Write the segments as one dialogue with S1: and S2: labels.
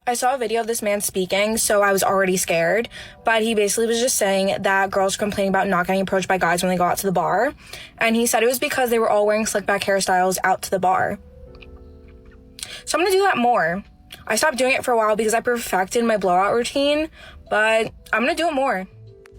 S1: I saw a video of this man speaking, so I was already scared, but he basically was just saying that girls complaining about not getting approached by guys when they go out to the bar, and he said it was because they were all wearing slick back hairstyles out to the bar. So I'm gonna do that more. I stopped doing it for a while because I perfected my blowout routine, but I'm gonna do it more.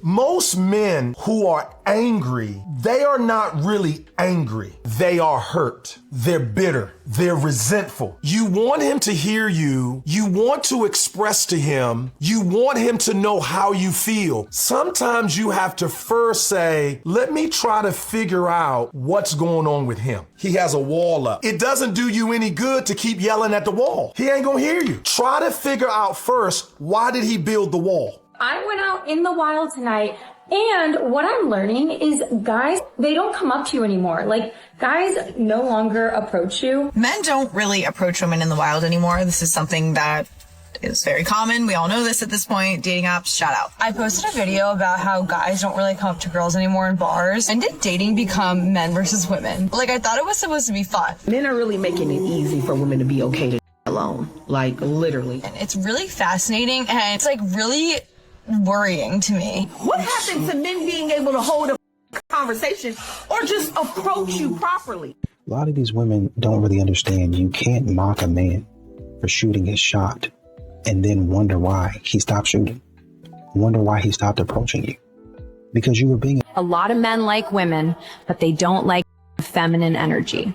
S2: Most men who are angry, they are not really angry. They are hurt. They're bitter. They're resentful. You want him to hear you. You want to express to him. You want him to know how you feel. Sometimes you have to first say, let me try to figure out what's going on with him. He has a wall up. It doesn't do you any good to keep yelling at the wall. He ain't gonna hear you. Try to figure out first, why did he build the wall?
S3: I went out in the wild tonight, and what I'm learning is guys, they don't come up to you anymore. Like, guys no longer approach you.
S4: Men don't really approach women in the wild anymore. This is something that is very common. We all know this at this point. Dating apps, shout out. I posted a video about how guys don't really come up to girls anymore in bars. And did dating become men versus women? Like, I thought it was supposed to be fun.
S5: Men are really making it easy for women to be okay to alone. Like, literally.
S4: And it's really fascinating, and it's like really worrying to me.
S5: What happened to men being able to hold a conversation or just approach you properly?
S6: A lot of these women don't really understand you can't mock a man for shooting his shot and then wonder why he stopped shooting. Wonder why he stopped approaching you. Because you were being...
S7: A lot of men like women, but they don't like feminine energy.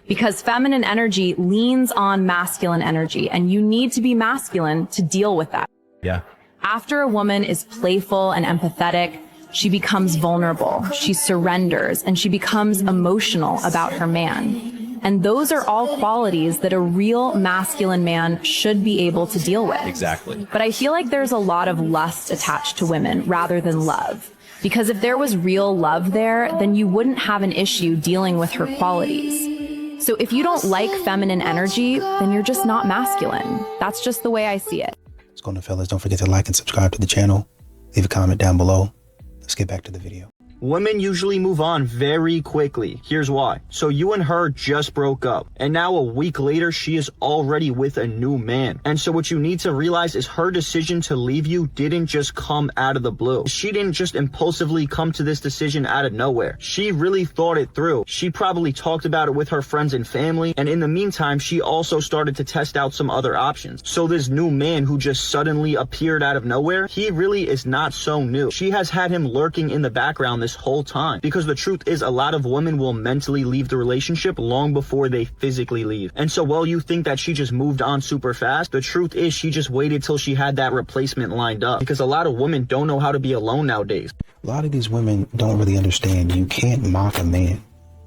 S7: Because feminine energy leans on masculine energy, and you need to be masculine to deal with that.
S8: Yeah.
S7: After a woman is playful and empathetic, she becomes vulnerable, she surrenders, and she becomes emotional about her man. And those are all qualities that a real masculine man should be able to deal with.
S8: Exactly.
S7: But I feel like there's a lot of lust attached to women rather than love. Because if there was real love there, then you wouldn't have an issue dealing with her qualities. So if you don't like feminine energy, then you're just not masculine. That's just the way I see it.
S6: What's going on, fellas? Don't forget to like and subscribe to the channel. Leave a comment down below. Let's get back to the video.
S9: Women usually move on very quickly. Here's why. So you and her just broke up, and now a week later she is already with a new man. And so what you need to realize is her decision to leave you didn't just come out of the blue. She didn't just impulsively come to this decision out of nowhere. She really thought it through. She probably talked about it with her friends and family, and in the meantime she also started to test out some other options. So this new man who just suddenly appeared out of nowhere, he really is not so new. She has had him lurking in the background this whole time, because the truth is a lot of women will mentally leave the relationship long before they physically leave. And so while you think that she just moved on super fast, the truth is she just waited till she had that replacement lined up, because a lot of women don't know how to be alone nowadays.
S6: A lot of these women don't really understand you can't mock a man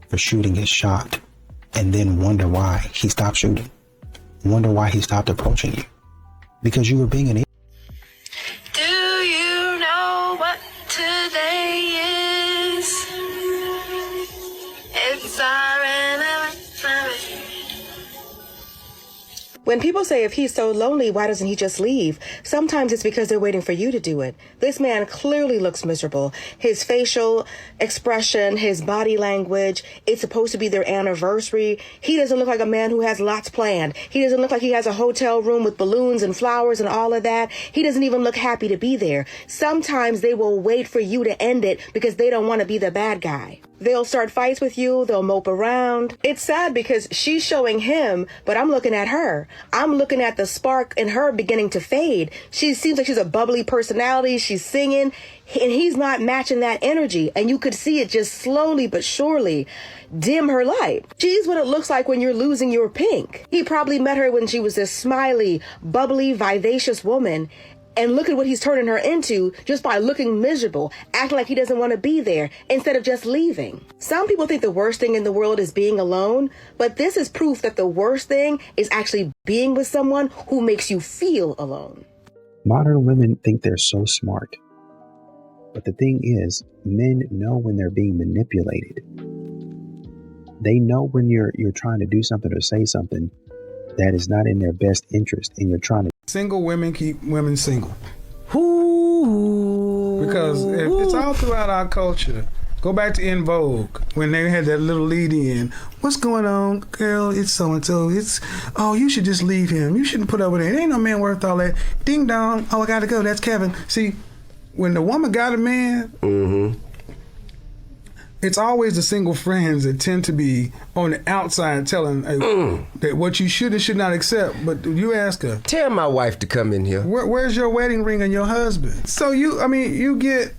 S6: for shooting his shot and then wonder why he stopped shooting. Wonder why he stopped approaching you. Because you were being an idiot.
S1: Do you know what today is? It's our anniversary.
S10: When people say if he's so lonely, why doesn't he just leave? Sometimes it's because they're waiting for you to do it. This man clearly looks miserable. His facial expression, his body language, it's supposed to be their anniversary. He doesn't look like a man who has lots planned. He doesn't look like he has a hotel room with balloons and flowers and all of that. He doesn't even look happy to be there. Sometimes they will wait for you to end it because they don't want to be the bad guy. They'll start fights with you. They'll mope around. It's sad because she's showing him, but I'm looking at her. I'm looking at the spark in her beginning to fade. She seems like she's a bubbly personality. She's singing, and he's not matching that energy. And you could see it just slowly but surely dim her light. She's what it looks like when you're losing your pink. He probably met her when she was this smiley, bubbly, vivacious woman. And look at what he's turning her into just by looking miserable, acting like he doesn't want to be there instead of just leaving. Some people think the worst thing in the world is being alone, but this is proof that the worst thing is actually being with someone who makes you feel alone.
S6: Modern women think they're so smart. But the thing is, men know when they're being manipulated. They know when you're trying to do something or say something that is not in their best interest, and you're trying to.
S11: Single women keep women single. Ooh. Because it's all throughout our culture. Go back to In Vogue when they had that little lead in. What's going on, girl? It's so and so. You should just leave him. You shouldn't put up with it. Ain't no man worth all that. Ding dong. Oh, I gotta go. That's Kevin. See, when the woman got a man, it's always the single friends that tend to be on the outside telling that what you should and should not accept. But you ask her,
S8: tell my wife to come in here.
S11: Where's your wedding ring and your husband? So you get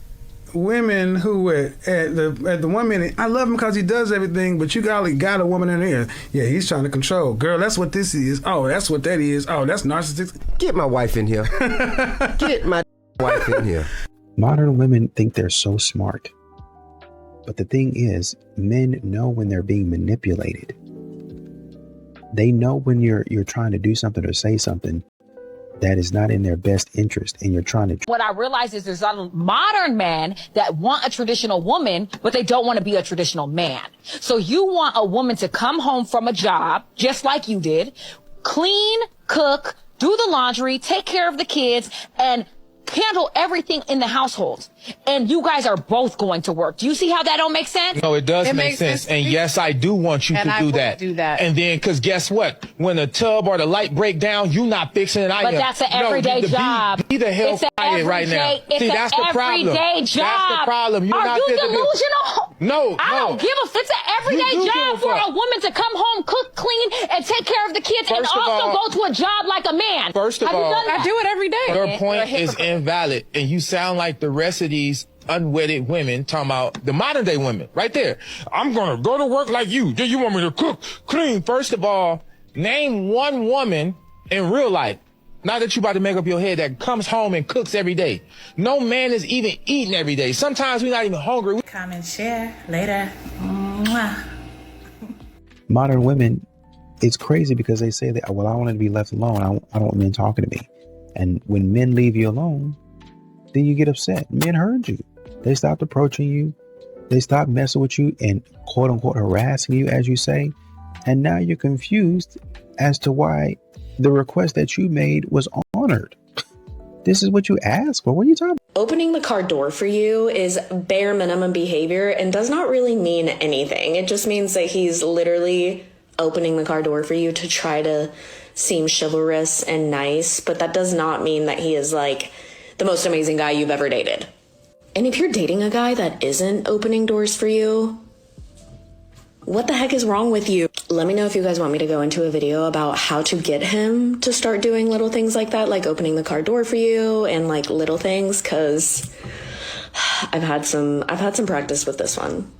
S11: women who at the 1 minute, I love him because he does everything, but you got a woman in there. Yeah, he's trying to control. Girl, that's what this is. Oh, that's what that is. Oh, that's narcissistic.
S8: Get my wife in here. Get my wife in here.
S6: Modern women think they're so smart. But the thing is, men know when they're being manipulated. They know when you're trying to do something or say something that is not in their best interest, and you're trying to...
S12: What I realize is there's a lot of modern men that want a traditional woman, but they don't want to be a traditional man. So you want a woman to come home from a job, just like you did, clean, cook, do the laundry, take care of the kids, and handle everything in the household. And you guys are both going to work. Do you see how that don't make sense?
S13: No, it does make sense. And yes, I do want you to do that. And then, because guess what? When the tub or the light break down, you not fixing it.
S12: But that's an everyday job.
S13: Be the hell quiet right now. See, that's the problem.
S12: Everyday job.
S13: That's the problem.
S12: Are you delusional?
S13: No,
S12: I don't give a. It's an everyday job for a woman to come home, cook, clean, and take care of the kids, and also go to a job like a man.
S13: First of all,
S12: I do it every day.
S13: Your point is invalid, and you sound like the rest of these unwedded women talking about the modern day women right there. I'm gonna go to work like you. Do you want me to cook, clean? First of all, name one woman in real life, not that you about to make up your head, that comes home and cooks every day. No man is even eating every day. Sometimes we're not even hungry.
S14: Comment, share later. Mwah.
S6: Modern women, it's crazy because they say that, well, I want to be left alone. I don't want men talking to me. And when men leave you alone, then you get upset. Men heard you. They stopped approaching you. They stopped messing with you and quote unquote harassing you, as you say. And now you're confused as to why the request that you made was honored. This is what you asked for. What are you talking about?
S15: Opening the car door for you is bare minimum behavior and does not really mean anything. It just means that he's literally opening the car door for you to try to seem chivalrous and nice, but that does not mean that he is like the most amazing guy you've ever dated. And if you're dating a guy that isn't opening doors for you, what the heck is wrong with you? Let me know if you guys want me to go into a video about how to get him to start doing little things like that, like opening the car door for you and like little things, because I've had some practice with this one.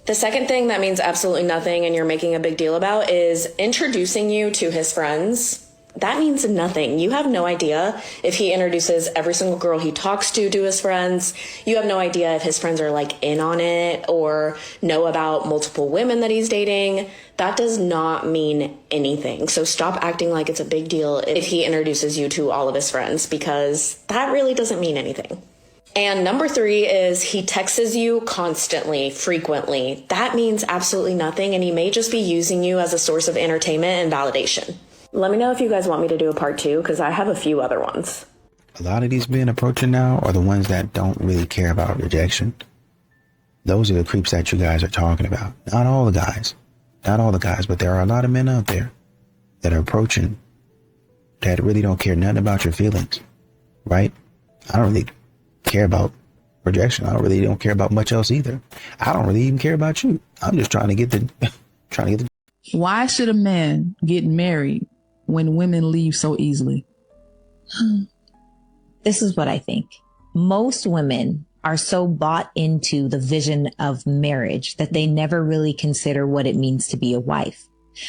S15: The second thing that means absolutely nothing and you're making a big deal about is introducing you to his friends. That means nothing. You have no idea if he introduces every single girl he talks to his friends. You have no idea if his friends are like in on it or know about multiple women that he's dating. That does not mean anything. So stop acting like it's a big deal if he introduces you to all of his friends, because that really doesn't mean anything. And number 3 is he texts you constantly, frequently. That means absolutely nothing, and he may just be using you as a source of entertainment and validation. Let me know if you guys want me to do a part 2, because I have a few other ones.
S6: A lot of these men approaching now are the ones that don't really care about rejection. Those are the creeps that you guys are talking about. Not all the guys, but there are a lot of men out there that are approaching that really don't care nothing about your feelings, right? I don't really care about rejection. I don't care about much else either. I don't really even care about you. I'm just trying to get the.
S16: Why should a man get married when women leave so easily?
S17: This is what I think. Most women are so bought into the vision of marriage that they never really consider what it means to be a wife.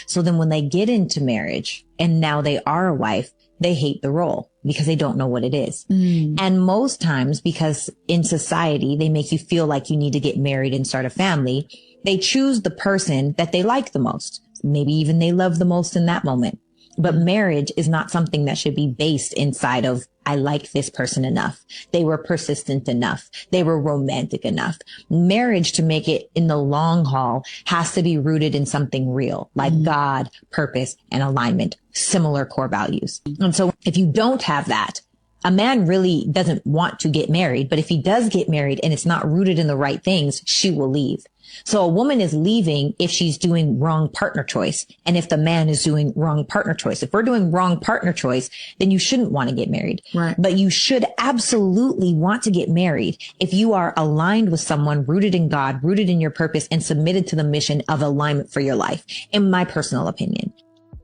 S17: So then when they get into marriage and now they are a wife, they hate the role because they don't know what it is. And most times, because in society, they make you feel like you need to get married and start a family, they choose the person that they like the most. Maybe even they love the most in that moment. But marriage is not something that should be based inside of, I like this person enough. They were persistent enough. They were romantic enough. Marriage, to make it in the long haul, has to be rooted in something real, like God, purpose, and alignment, similar core values. And so if you don't have that, A man really doesn't want to get married, but if he does get married and it's not rooted in the right things, she will leave. So a woman is leaving if she's doing wrong partner choice. And if the man is doing wrong partner choice, if we're doing wrong partner choice, then you shouldn't want to get married.
S7: Right.
S17: But you should absolutely want to get married if you are aligned with someone rooted in God, rooted in your purpose, and submitted to the mission of alignment for your life, in my personal opinion.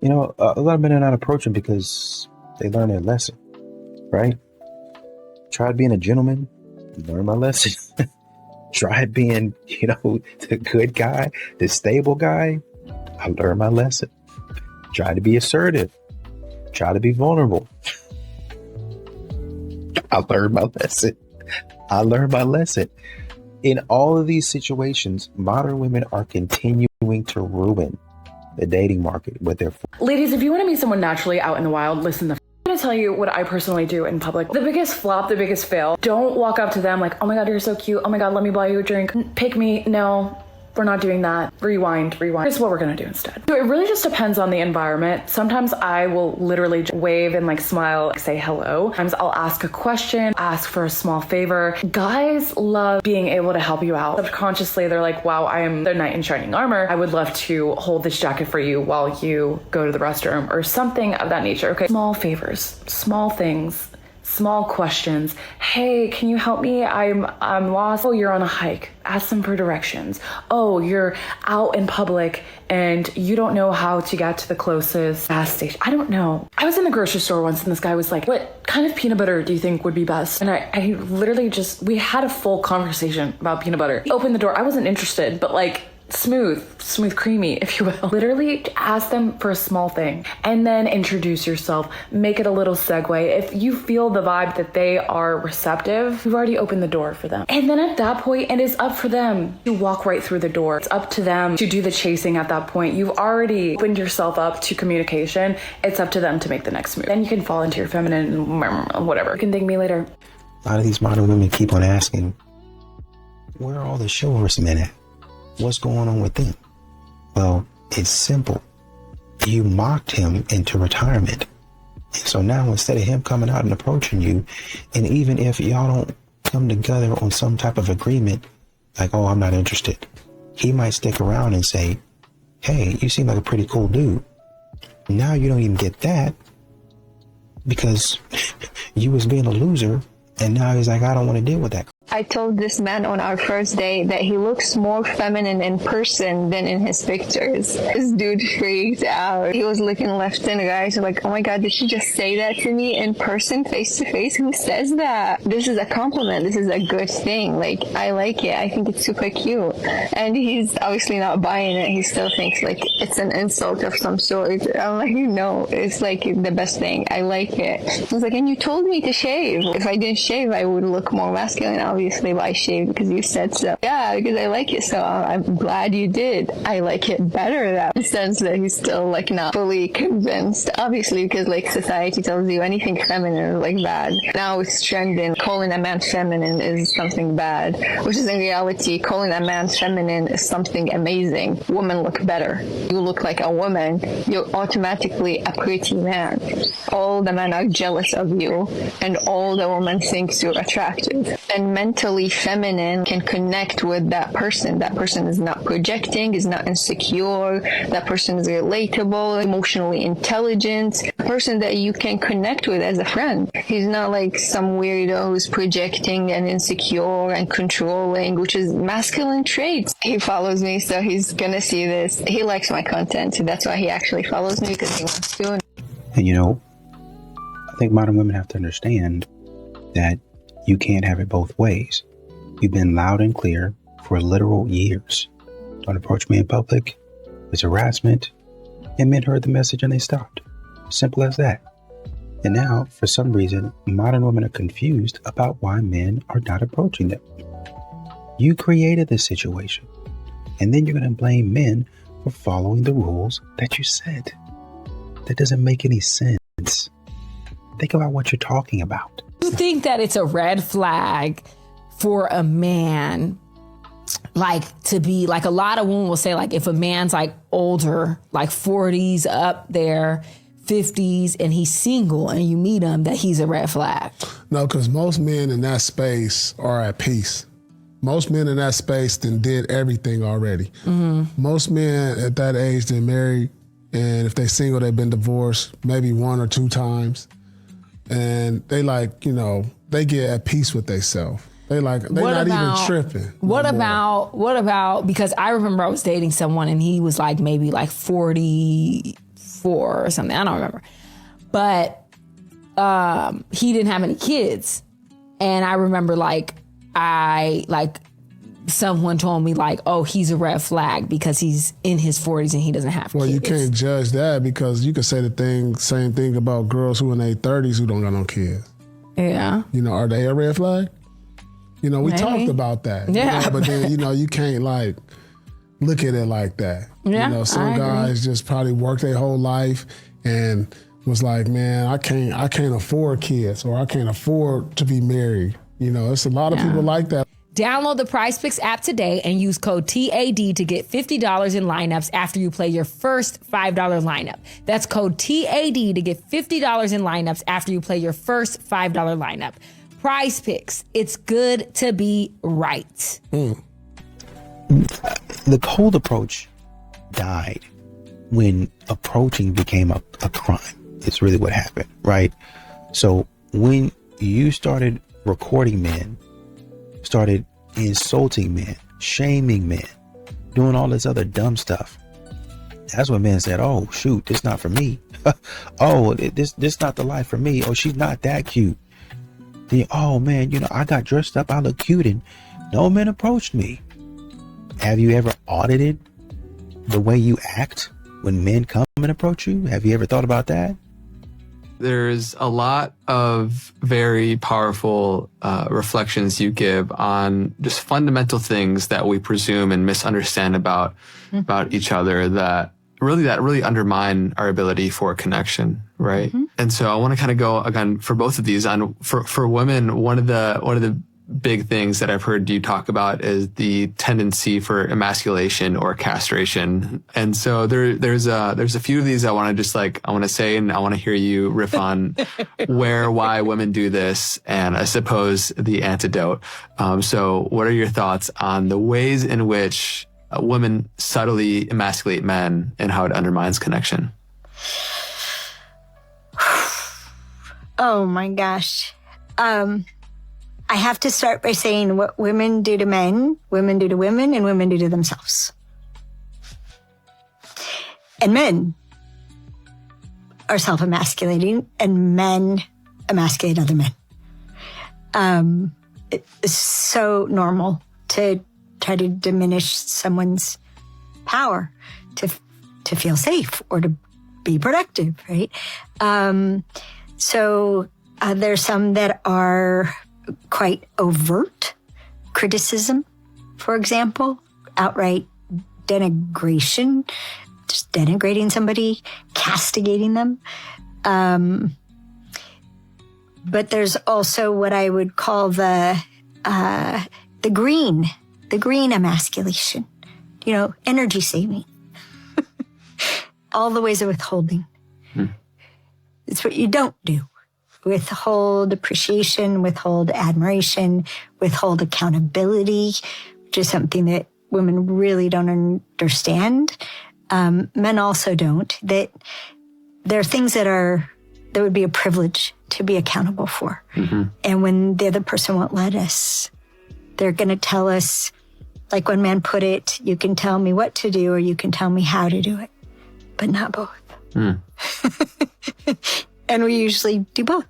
S6: You know, a lot of men are not approaching because they learn their lesson, right? Tried being a gentleman, learn my lesson. Tried being, the good guy, the stable guy. I learned my lesson. Try to be assertive. Try to be vulnerable. I learned my lesson. In all of these situations, modern women are continuing to ruin the dating market with their...
S18: Ladies, if you want to meet someone naturally out in the wild, listen, I'm going to tell you what I personally do in public. The biggest flop, the biggest fail. Don't walk up to them like, oh my God, you're so cute. Oh my God, let me buy you a drink. Pick me. No, we're not doing that. Rewind. Here's what we're going to do instead. So it really just depends on the environment. Sometimes I will literally just wave and smile, say hello. Sometimes I'll ask a question, ask for a small favor. Guys love being able to help you out. Subconsciously, they're like, wow, I am the knight in shining armor. I would love to hold this jacket for you while you go to the restroom or something of that nature. Okay. Small favors, small things, small questions. Hey, can you help me? I'm lost. Oh, you're on a hike. Ask them for directions. Oh, you're out in public and you don't know how to get to the closest gas station. I don't know. I was in the grocery store once and this guy was like, what kind of peanut butter do you think would be best? And I literally we had a full conversation about peanut butter. He opened the door. I wasn't interested, but smooth, creamy, if you will. Literally ask them for a small thing and then introduce yourself. Make it a little segue. If you feel the vibe that they are receptive, you've already opened the door for them. And then at that point, it is up for them to walk right through the door. It's up to them to do the chasing at that point. You've already opened yourself up to communication. It's up to them to make the next move. Then you can fall into your feminine, whatever. You can thank me later.
S6: A lot of these modern women keep on asking, where are all the chivalrous men at? What's going on with them? Well, it's simple. You mocked him into retirement. And so now instead of him coming out and approaching you, and even if y'all don't come together on some type of agreement, like, oh, I'm not interested, he might stick around and say, hey, you seem like a pretty cool dude. Now you don't even get that because you was being a loser. And now he's like, I don't want to deal with that.
S19: I told this man on our first date that he looks more feminine in person than in his pictures. This dude freaked out. He was looking left and right, like, oh my God, did she just say that to me in person, face to face? Who says that? This is a compliment. This is a good thing. I like it. I think it's super cute. And he's obviously not buying it. He still thinks it's an insult of some sort. I'm like, no, it's the best thing. I like it. He's like, and you told me to shave. If I didn't shave, I would look more masculine. Obviously, but I shaved because you said so. Yeah, because I like it, so I'm glad you did. I like it better that in the sense that he's still not fully convinced. Obviously, because society tells you anything feminine is bad. Now it's trending. Calling a man feminine is something bad, which is in reality, calling a man feminine is something amazing. Women look better. You look like a woman, you're automatically a pretty man. All the men are jealous of you, and all the women think you're attractive. And mentally feminine can connect with that person. That person is not projecting, is not insecure. That person is relatable, emotionally intelligent, a person that you can connect with as a friend. He's not some weirdo who's projecting and insecure and controlling, which is masculine traits. He follows me, so he's gonna see this. He likes my content, so that's why he actually follows me, because he wants to.
S6: And I think modern women have to understand that you can't have it both ways. You've been loud and clear for literal years. Don't approach me in public. It's harassment. And men heard the message and they stopped. Simple as that. And now, for some reason, modern women are confused about why men are not approaching them. You created this situation. And then you're going to blame men for following the rules that you set. That doesn't make any sense. Think about what you're talking about.
S12: You think that it's a red flag for a man, to be a lot of women will say, if a man's older, 40s up there, 50s and he's single and you meet him, that he's a red flag?
S11: No, because most men in that space are at peace. Most men in that space then did everything already.
S12: Mm-hmm.
S11: Most men at that age then married, and if they single, they've been divorced maybe 1 or 2 times. And they like, you know, they get at peace with themselves. They're not even tripping.
S12: What about, because I remember I was dating someone and he was like maybe like 44 or something. I don't remember. But he didn't have any kids. And I remember someone told me like, oh, he's a red flag because he's in his 40s and he doesn't have kids.
S11: Well, you can't judge that because you could say same thing about girls who in their 30s who don't got no kids.
S12: Yeah.
S11: You know, are they a red flag? You know, we talked about that.
S12: Yeah.
S11: You know, but then, you know, you can't like look at it like that.
S12: Yeah,
S11: you know, some guys just probably worked their whole life and was like, man, I can't afford kids or I can't afford to be married. You know, it's a lot of people like that.
S12: Download the PrizePicks app today and use code TAD to get $50 in lineups after you play your first $5 lineup. That's code TAD to get $50 in lineups after you play your first $5 lineup. PrizePicks, it's good to be right.
S6: The cold approach died when approaching became a crime. It's really what happened, right? So when you started recording men, started insulting men, shaming men, doing all this other dumb stuff, that's when men said, oh shoot, this not for me. Oh, this not the life for me. Oh, she's not that cute. Oh man, you know, I got dressed up, I look cute and no men approached me. Have you ever audited the way you act when men come and approach you? Have you ever thought about that?
S20: There's a lot of very powerful reflections you give on just fundamental things that we presume and misunderstand about each other that really undermine our ability for connection, right? Mm-hmm. And so I want to kind of go again for both of these on for women. One of the big things that I've heard you talk about is the tendency for emasculation or castration. And so there's a few of these I want to say, and I want to hear you riff on why women do this, and I suppose the antidote. So what are your thoughts on the ways in which women subtly emasculate men and how it undermines connection?
S21: Oh my gosh. I have to start by saying what women do to men, women do to women, and women do to themselves. And men are self-emasculating, and men emasculate other men. It's so normal to try to diminish someone's power to feel safe or to be productive, right? So there's some that are quite overt criticism, for example, outright denigration, just denigrating somebody, castigating them. But there's also what I would call the green emasculation, you know, energy saving. All the ways of withholding. It's what you don't do. Withhold appreciation, withhold admiration, withhold accountability, which is something that women really don't understand. Men also don't. That there are things that would be a privilege to be accountable for. Mm-hmm. And when the other person won't let us, they're going to tell us, like one man put it, you can tell me what to do or you can tell me how to do it, but not both. And we usually do both.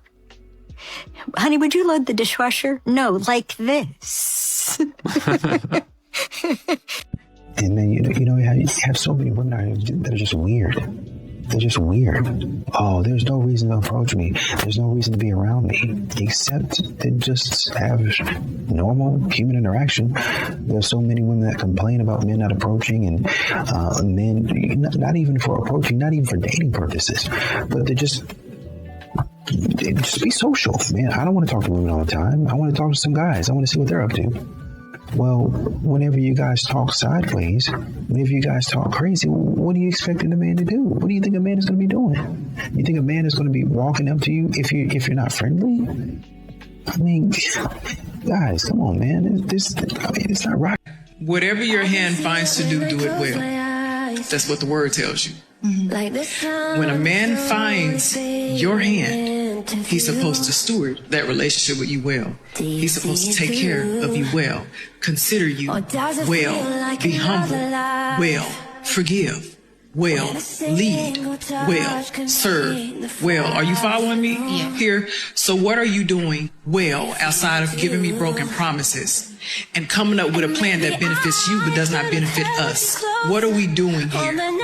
S21: Honey, would you load the dishwasher? No, like this.
S6: And then, you know, you have so many women that are just weird. They're just weird. Oh, there's no reason to approach me. There's no reason to be around me, except to just have normal human interaction. There's so many women that complain about men not approaching, and men, not even for approaching, not even for dating purposes, but they just be social, man. I don't want to talk to women all the time. I want to talk to some guys. I want to see what they're up to. Well, whenever you guys talk sideways, whenever you guys talk crazy, what are you expecting a man to do? What do you think a man is going to be doing? You think a man is going to be walking up to you if you're not friendly? I mean, guys, come on, man. It's not right.
S2: Whatever your hand finds to do, do it well. That's what the word tells you. When a man finds your hand, he's supposed to steward that relationship with you well. He's supposed to take care of you well, consider you well, be humble, well, forgive, well, lead, well, serve, well. Are you following me here? So what are you doing well outside of giving me broken promises and coming up with a plan that benefits you but does not benefit us? What are we doing here?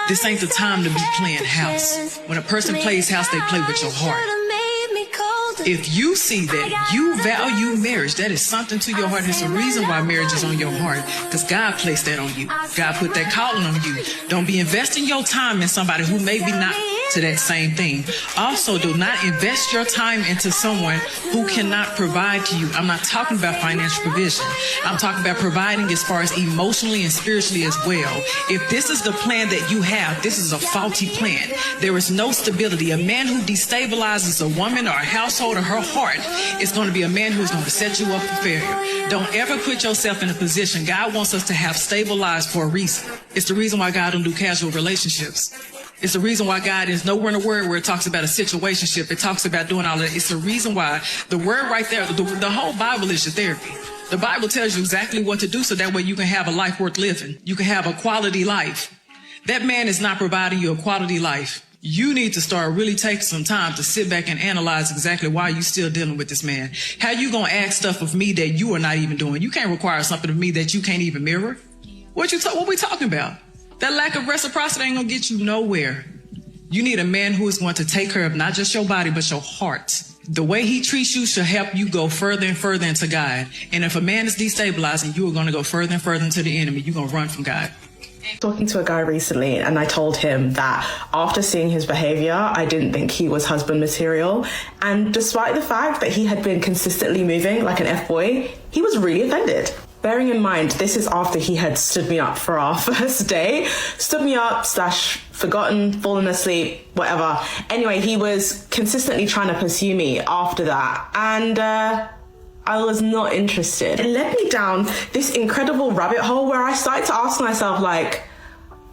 S2: This ain't the time to be playing house. When a person plays house, they play with your heart. If you see that you value marriage, that is something to your heart. There's a reason why marriage is on your heart, because God placed that on you. God put that calling on you. Don't be investing your time in somebody who may be not to that same thing. Also, do not invest your time into someone who cannot provide to you. I'm not talking about financial provision. I'm talking about providing as far as emotionally and spiritually as well. If this is the plan that you have, this is a faulty plan. There is no stability. A man who destabilizes a woman or a household or her heart is going to be a man who's going to set you up for failure. Don't ever put yourself in a position. God wants us to have stable lives for a reason. It's the reason why God don't do casual relationships. It's the reason why God is nowhere in the word where it talks about a situationship. It talks about doing all that. It's the reason why the word right there, the whole Bible is your therapy. The Bible tells you exactly what to do so that way you can have a life worth living. You can have a quality life. That man is not providing you a quality life. You need to start really taking some time to sit back and analyze exactly why you're still dealing with this man. How you gonna ask stuff of me that you are not even doing? You can't require something of me that you can't even mirror. What we talking about? That lack of reciprocity ain't gonna get you nowhere. You need a man who is going to take care of not just your body, but your heart. The way he treats you should help you go further and further into God. And if a man is destabilizing, you are going to go further and further into the enemy. You're going to run from God.
S22: Talking to a guy recently, and I told him that after seeing his behavior, I didn't think he was husband material. And despite the fact that he had been consistently moving like an F-boy, he was really offended. Bearing in mind, this is after he had stood me up for our first day. Stood me up / forgotten, fallen asleep, whatever. Anyway, he was consistently trying to pursue me after that. And I was not interested. It led me down this incredible rabbit hole where I started to ask myself, like,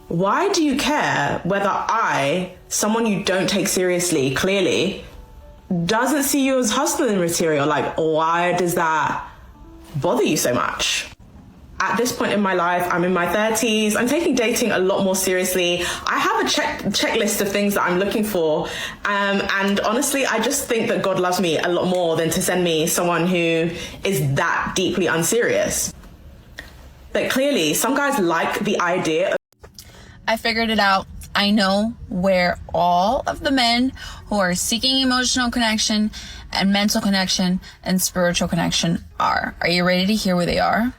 S22: why do you care whether I, someone you don't take seriously, clearly, doesn't see you as husband material? Like, why does that bother you so much? At this point in my life, I'm in my 30s. I'm taking dating a lot more seriously. I have a checklist of things that I'm looking for. And honestly, I just think that God loves me a lot more than to send me someone who is that deeply unserious. But clearly, some guys like the idea of...
S23: I figured it out. I know where all of the men who are seeking emotional connection and mental connection and spiritual connection are. Are you ready to hear where they are?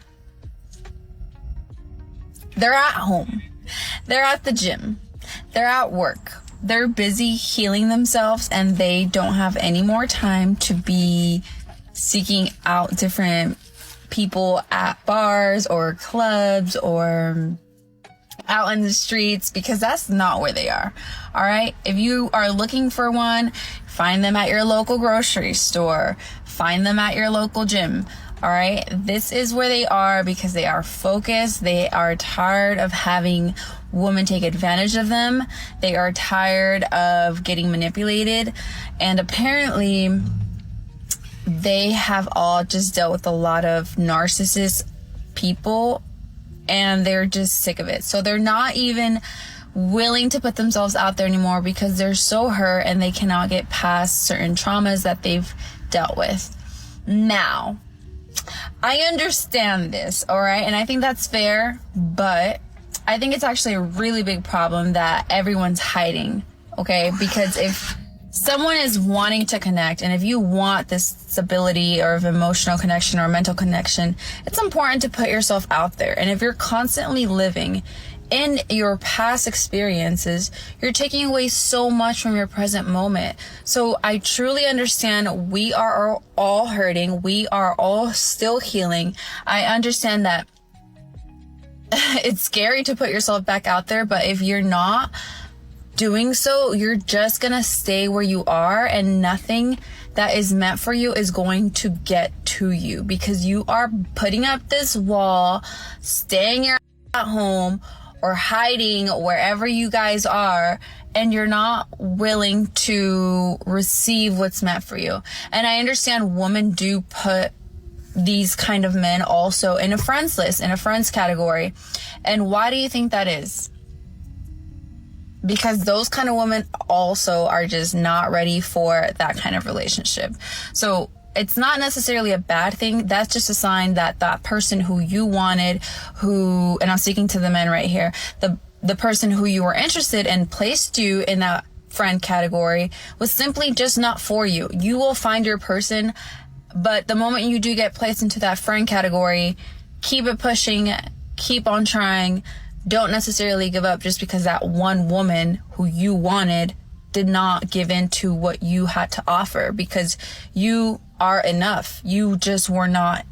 S23: They're at home. They're at the gym. They're at work. They're busy healing themselves, and they don't have any more time to be seeking out different people at bars or clubs or out in the streets, because that's not where they are. All right. If you are looking for one, find them at your local grocery store, find them at your local gym. All right. This is where they are because they are focused. They are tired of having women take advantage of them. They are tired of getting manipulated. And apparently they have all just dealt with a lot of narcissist people, and they're just sick of it. So they're not even willing to put themselves out there anymore because they're so hurt and they cannot get past certain traumas that they've dealt with. Now, I understand this, all right? And I think that's fair, but I think it's actually a really big problem that everyone's hiding, okay? Because if someone is wanting to connect, and if you want this stability or of emotional connection or mental connection, it's important to put yourself out there. And if you're constantly living in your past experiences, you're taking away so much from your present moment. So I truly understand we are all hurting. We are all still healing. I understand that it's scary to put yourself back out there, but if you're not doing so, you're just gonna stay where you are, and nothing that is meant for you is going to get to you, because you are putting up this wall, staying your at home or hiding wherever you guys are, and you're not willing to receive what's meant for you. And I understand women do put these kind of men also in a friends list, in a friends category. And why do you think that is? Because those kind of women also are just not ready for that kind of relationship. So it's not necessarily a bad thing. That's just a sign that that person who you wanted, and I'm speaking to the men right here, the person who you were interested in placed you in that friend category was simply just not for you. You will find your person, but the moment you do get placed into that friend category, keep it pushing, keep on trying. Don't necessarily give up just because that one woman who you wanted did not give in to what you had to offer, because you are enough. You just were not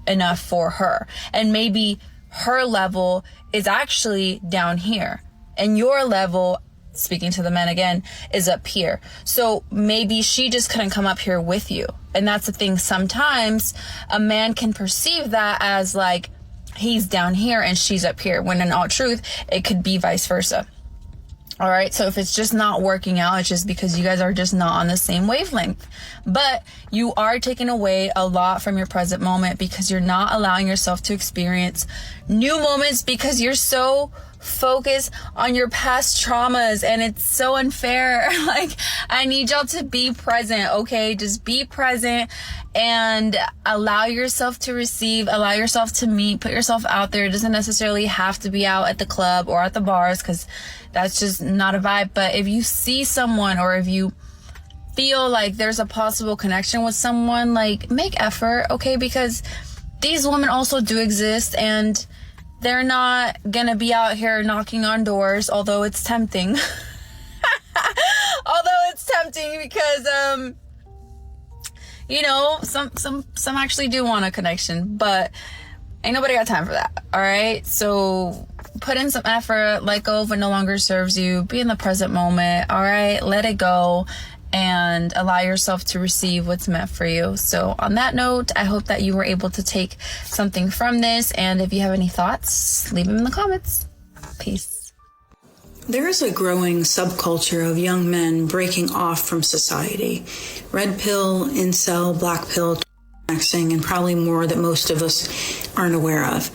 S23: enough for her. And maybe her level is actually down here, and your level, speaking to the men again, is up here. So maybe she just couldn't come up here with you. And that's the thing. Sometimes a man can perceive that as like he's down here and she's up here, when in all truth, it could be vice versa. All right. So if it's just not working out, it's just because you guys are just not on the same wavelength. But you are taking away a lot from your present moment, because you're not allowing yourself to experience new moments, because you're so focused on your past traumas, and it's so unfair. Like, I need y'all to be present. Okay. Just be present and allow yourself to receive, allow yourself to meet, put yourself out there. It doesn't necessarily have to be out at the club or at the bars, because that's just not a vibe. But if you see someone, or if you feel like there's a possible connection with someone, like, make effort, okay? Because these women also do exist, and they're not gonna be out here knocking on doors, although it's tempting. Because you know, some actually do want a connection, but ain't nobody got time for that. All right. So put in some effort, let go of what no longer serves you, be in the present moment. All right. Let it go and allow yourself to receive what's meant for you. So on that note, I hope that you were able to take something from this. And if you have any thoughts, leave them in the comments. Peace.
S3: There is a growing subculture of young men breaking off from society. Red pill, incel, black pill, maxing, and probably more that most of us aren't aware of.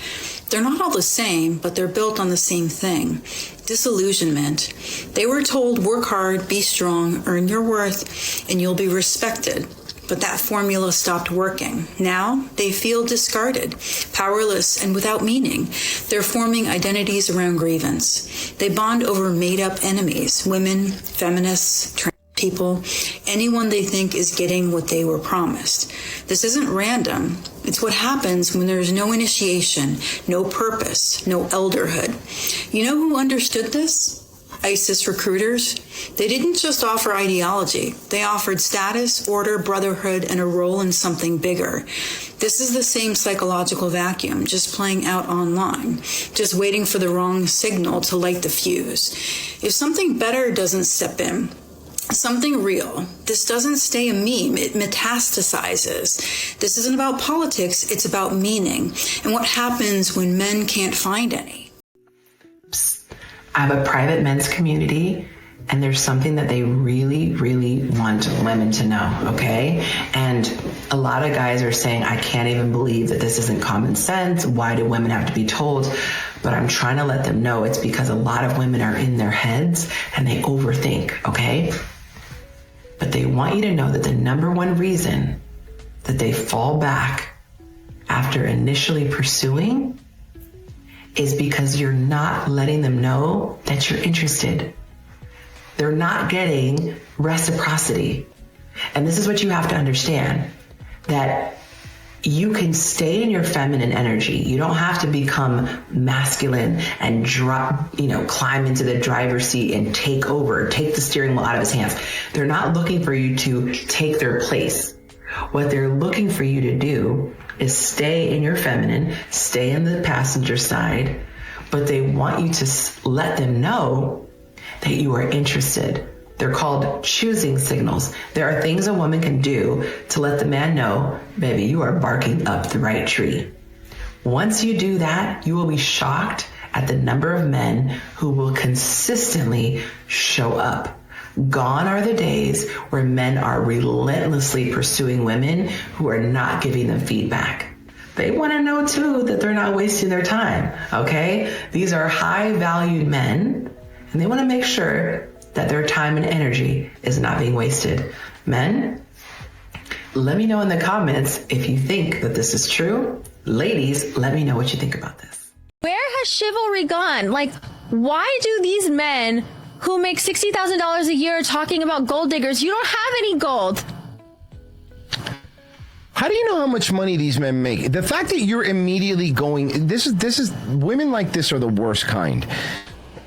S3: They're not all the same, but they're built on the same thing: disillusionment. They were told, work hard, be strong, earn your worth, and you'll be respected. But that formula stopped working. Now they feel discarded, powerless, and without meaning. They're forming identities around grievance. They bond over made-up enemies: women, feminists, trans people, anyone they think is getting what they were promised. This isn't random. It's what happens when there's no initiation, no purpose, no elderhood. You know who understood this? ISIS recruiters. They didn't just offer ideology. They offered status, order, brotherhood, and a role in something bigger. This is the same psychological vacuum, just playing out online, just waiting for the wrong signal to light the fuse. If something better doesn't step in, something real, this doesn't stay a meme, it metastasizes. This isn't about politics, it's about meaning, and what happens when men can't find any.
S4: I have a private men's community, and there's something that they really, really want women to know, okay? And a lot of guys are saying, I can't even believe that this isn't common sense. Why do women have to be told? But I'm trying to let them know it's because a lot of women are in their heads and they overthink, okay? But they want you to know that the number one reason that they fall back after initially pursuing is because you're not letting them know that you're interested. They're not getting reciprocity. And this is what you have to understand, that you can stay in your feminine energy. You don't have to become masculine and climb into the driver's seat and take the steering wheel out of his hands. They're not looking for you to take their place. What they're looking for you to do is stay in your feminine, stay in the passenger side, but they want you to let them know that you are interested. They're called choosing signals. There are things a woman can do to let the man know, baby, you are barking up the right tree. Once you do that, you will be shocked at the number of men who will consistently show up. Gone are the days where men are relentlessly pursuing women who are not giving them feedback. They want to know too that they're not wasting their time, okay? These are high-valued men, and they want to make sure that their time and energy is not being wasted. Men, let me know in the comments if you think that this is true. Ladies, let me know what you think about this.
S1: Where has chivalry gone? Like, why do these men who make $60,000 a year talking about gold diggers, you don't have any gold?
S8: How do you know how much money these men make? The fact that you're immediately going, this is women like this are the worst kind.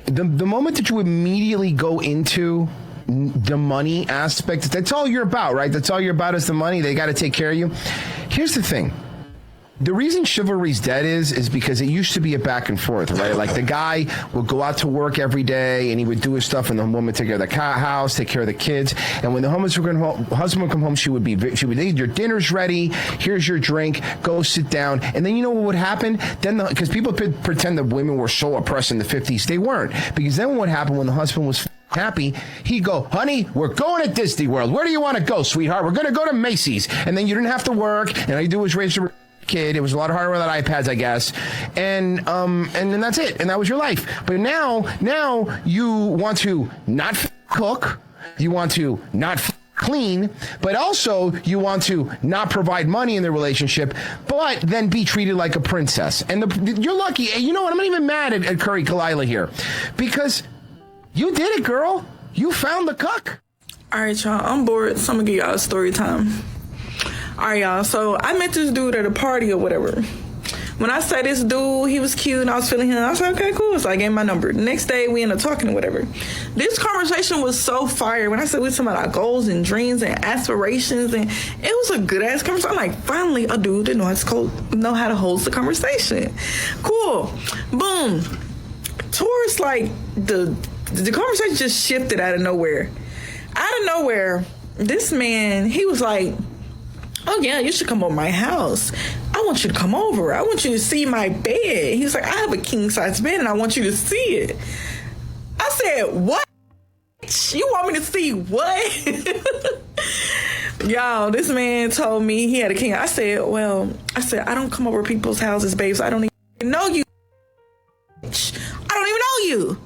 S8: The moment that you immediately go into the money aspect, that's all you're about, right? That's all you're about is the money. They got to take care of you. Here's the thing. The reason chivalry's dead is because it used to be a back and forth, right? Like the guy would go out to work every day and he would do his stuff, and the woman would take care of the house, take care of the kids. And when the husband would come home, she would say, your dinner's ready. Here's your drink. Go sit down. And then you know what would happen? Then because people pretend that women were so oppressed in the 50s, they weren't. Because then what happened when the husband was happy, he'd go, honey, we're going to Disney World. Where do you want to go, sweetheart? We're going to go to Macy's. And then you didn't have to work, and all you do was raise your kid. It was a lot harder without iPads, I guess. And then that's it. And that was your life. But now you want to not cook. You want to not clean, but also you want to not provide money in the relationship, but then be treated like a princess. And you're lucky. You know what? I'm not even mad at Curry Kalila here, because you did it, girl. You found the cuck.
S5: All right, y'all. I'm bored, so I'm gonna give y'all a story time. All right, y'all. So I met this dude at a party or whatever. When I said this dude, he was cute and I was feeling him, I was like, okay, cool. So I gave him my number. The next day, we ended up talking or whatever. This conversation was so fire. When I said we were talking about our goals and dreams and aspirations, and it was a good ass conversation. I'm like, finally, a dude that know how to hold the conversation. Cool. Boom. Towards like the conversation just shifted out of nowhere. Out of nowhere, this man, he was like, oh yeah, you should come over my house. I want you to come over. I want you to see my bed. He was like, I have a king size bed and I want you to see it. I said, what? You want me to see what? Y'all, this man told me he had a king. I said, I don't come over people's houses, babes. I don't even know you. I don't even know you.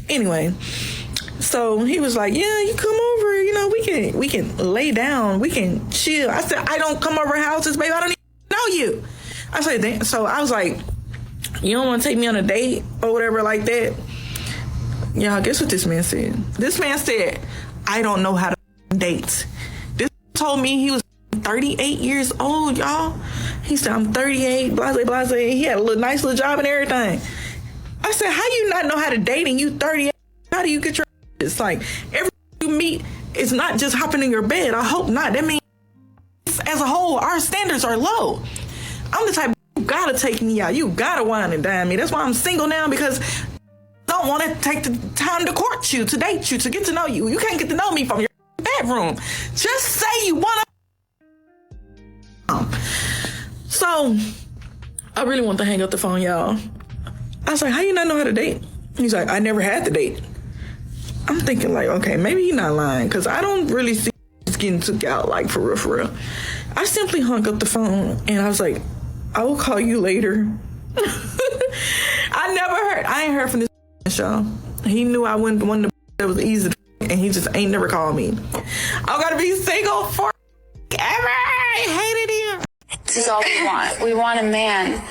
S5: Anyway, so he was like, yeah, you come over, we can lay down, we can chill. I said, I don't come over houses, baby. I don't even know you. I said, so I was like, you don't want to take me on a date or whatever like that? Y'all, guess what this man said? This man said, I don't know how to date. This told me he was 38 years old, y'all. He said, I'm 38, blase. He had a nice little job and everything. I said, how you not know how to date and you 38? How do you get your... It's like, every you meet is not just hopping in your bed. I hope not. That means, as a whole, our standards are low. I'm the type, you gotta take me out. You gotta wine and dine me. That's why I'm single now, because I don't want to take the time to court you, to date you, to get to know you. You can't get to know me from your bedroom. Just say you want to. So, I really want to hang up the phone, y'all. I was like, how you not know how to date? He's like, I never had to date. I'm thinking like, okay, maybe he's not lying, because I don't really see it's getting took out, like, for real. I simply hung up the phone, and I was like, I will call you later. I ain't heard from this show. He knew I wasn't the one that was easy to, and he just ain't never called me. I'm gonna be single forever. I hated him.
S9: This is all we want. We want a man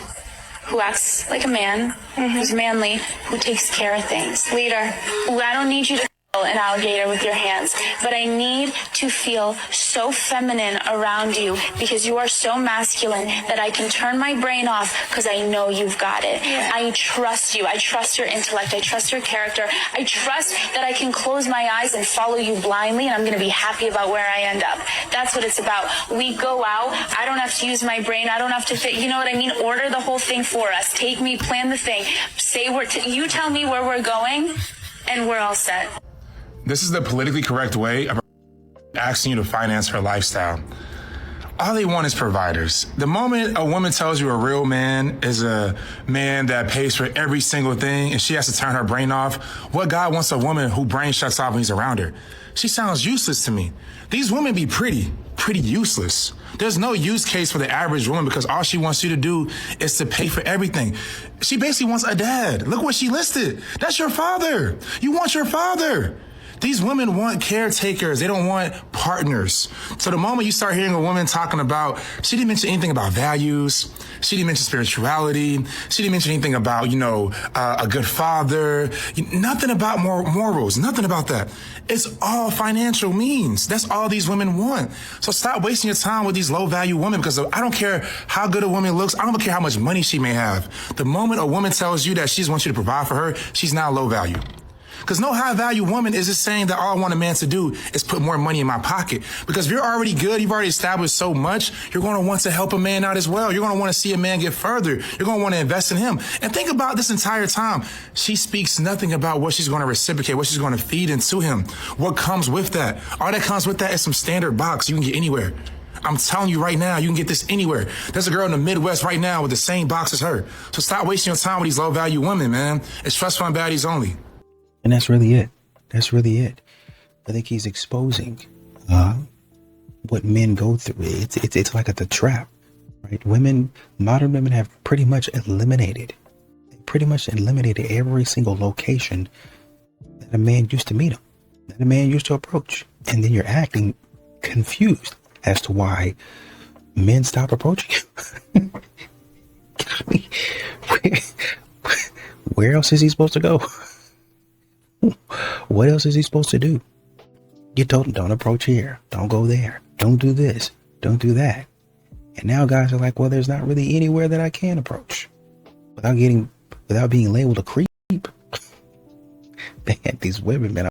S9: who acts like a man, who's manly, who takes care of things. Leader, I don't need you to an alligator with your hands, but I need to feel so feminine around you because you are so masculine that I can turn my brain off because I know you've got it. I trust you. I trust your intellect. I trust your character. I trust that I can close my eyes and follow you blindly, and I'm going to be happy about where I end up. That's what it's about. We go out. I don't have to use my brain. I don't have to fit. You know what I mean? Order the whole thing for us. Take me, plan the thing. Say you tell me where we're going, and we're all set.
S10: This is the politically correct way of asking you to finance her lifestyle. All they want is providers. The moment a woman tells you a real man is a man that pays for every single thing and she has to turn her brain off, what guy wants a woman whose brain shuts off when he's around her? She sounds useless to me. These women be pretty useless. There's no use case for the average woman because all she wants you to do is to pay for everything. She basically wants a dad. Look what she listed. That's your father. You want your father. These women want caretakers. They don't want partners. So the moment you start hearing a woman talking about, she didn't mention anything about values. She didn't mention spirituality. She didn't mention anything about, a good father. Nothing about morals. Nothing about that. It's all financial means. That's all these women want. So stop wasting your time with these low value women because I don't care how good a woman looks. I don't care how much money she may have. The moment a woman tells you that she wants you to provide for her, she's now low value. Because no high-value woman is just saying that all I want a man to do is put more money in my pocket. Because if you're already good, you've already established so much, you're going to want to help a man out as well. You're going to want to see a man get further. You're going to want to invest in him. And think about this entire time. She speaks nothing about what she's going to reciprocate, what she's going to feed into him, what comes with that. All that comes with that is some standard box you can get anywhere. I'm telling you right now, you can get this anywhere. There's a girl in the Midwest right now with the same box as her. So stop wasting your time with these low-value women, man. It's trust fund baddies only.
S6: And that's really it. That's really it. I think he's exposing what men go through. It's like the trap, right? Modern women have pretty much eliminated every single location that a man used to meet him, that a man used to approach. And then you're acting confused as to why men stop approaching you. Where else is he supposed to go? What else is he supposed to do? You told him, don't approach here. Don't go there. Don't do this. Don't do that. And now guys are like, well, there's not really anywhere that I can approach without being labeled a creep. Man, these women, man.